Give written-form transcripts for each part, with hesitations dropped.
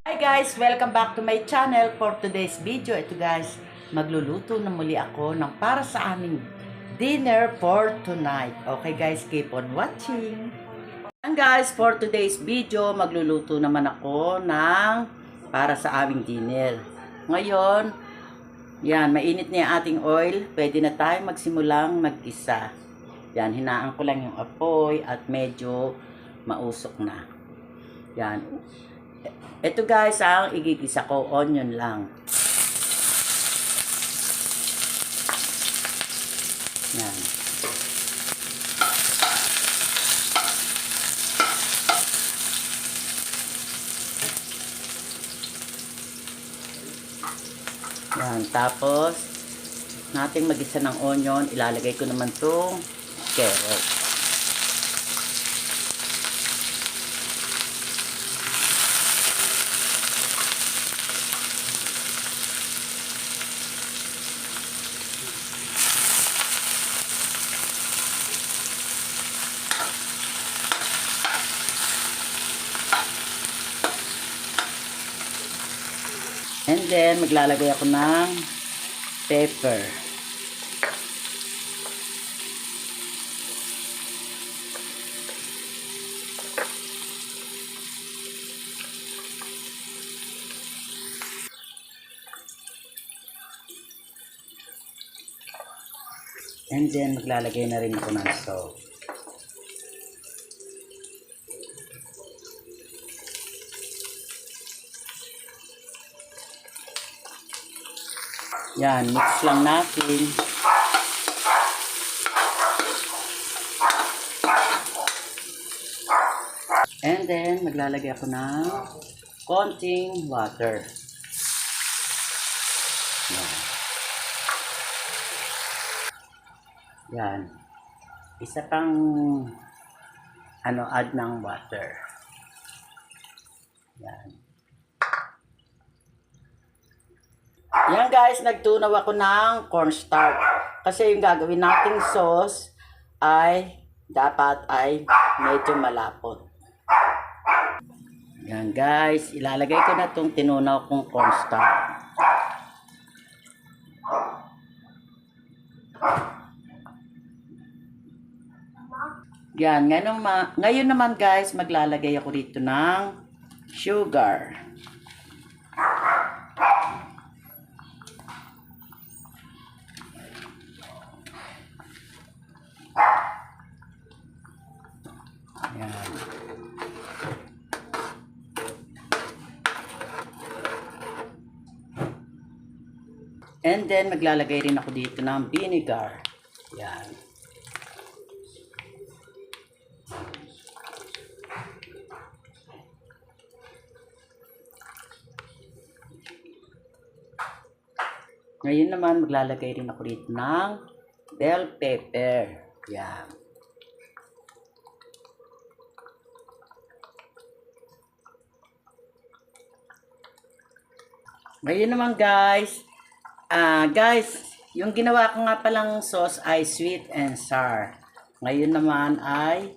Hi guys! Welcome back to my channel. For today's video, ito guys, magluluto na muli ako ng para sa aming dinner for tonight. Okay guys, keep on watching. And guys, for today's video, magluluto naman ako ng para sa aming dinner. Ngayon, yan, mainit na yung ating oil. Pwede na tayo magsimulang mag-isa. Yan, hinaan ko lang yung apoy at medyo mausok na. Yan. Ito guys, ang igigisa ko, onion lang. Yan. Yan, tapos nating magisa ng onion, ilalagay ko naman tong carrot. And then, maglalagay ako ng pepper. And then, maglalagay na rin ako ng salt. Yan, mix lang natin. And then, maglalagay ako ng konting water. Yan. Yan. Isa pang add ng water. Yan. Yan guys, nagtunaw ako ng cornstarch. Kasi yung gagawin nating sauce ay dapat ay medyo malapot. Yan guys, ilalagay ko na itong tinunaw kong cornstarch. Yan, ngayon naman guys, maglalagay ako dito ng sugar. Yan. And then, maglalagay rin ako dito ng vinegar. Yan. Ngayon naman, maglalagay rin ako dito ng bell pepper. Yan. Ngayon naman guys, yung ginawa ko nga palang sauce ay sweet and sour. Ngayon naman ay,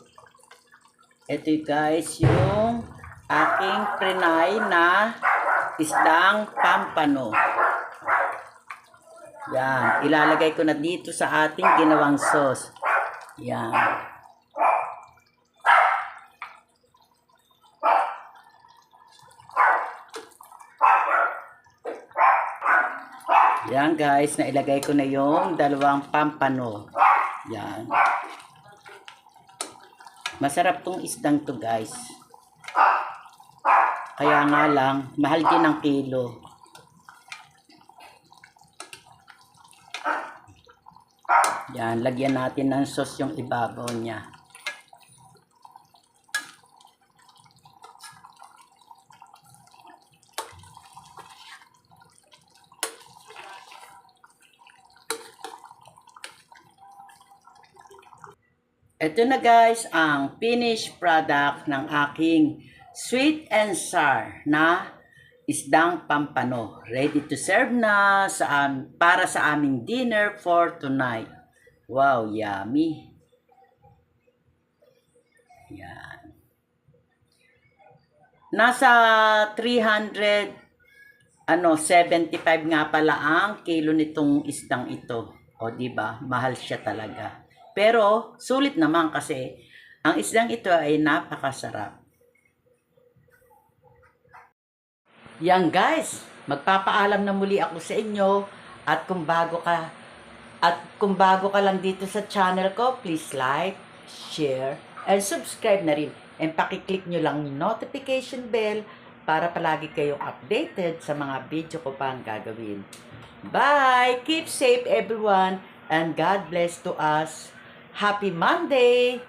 ito guys, yung aking prinay na isdang pampano. Yan, ilalagay ko na dito sa ating ginawang sauce. Yan. Yan guys, nailagay ko na yung dalawang pampano. Yan. Masarap tong isdang to guys. Kaya nga lang, mahal din ang kilo. Yan, lagyan natin ng sauce yung ibabaw niya. Ito na guys, ang finished product ng aking sweet and sour na isdang pampano. Ready to serve na para sa aming dinner for tonight. Wow, yummy. Yan. Nasa 75 nga pala ang kilo nitong isdang ito. O di ba? Mahal siya talaga. Pero sulit naman kasi ang isdang ito ay napakasarap. Yan guys, magpapaalam na muli ako sa inyo at kung bago ka lang dito sa channel ko, please like, share, and subscribe na rin. And pakiclick nyo lang yung notification bell para palagi kayong updated sa mga video ko pang gagawin. Bye! Keep safe everyone and God bless to us. Happy Monday!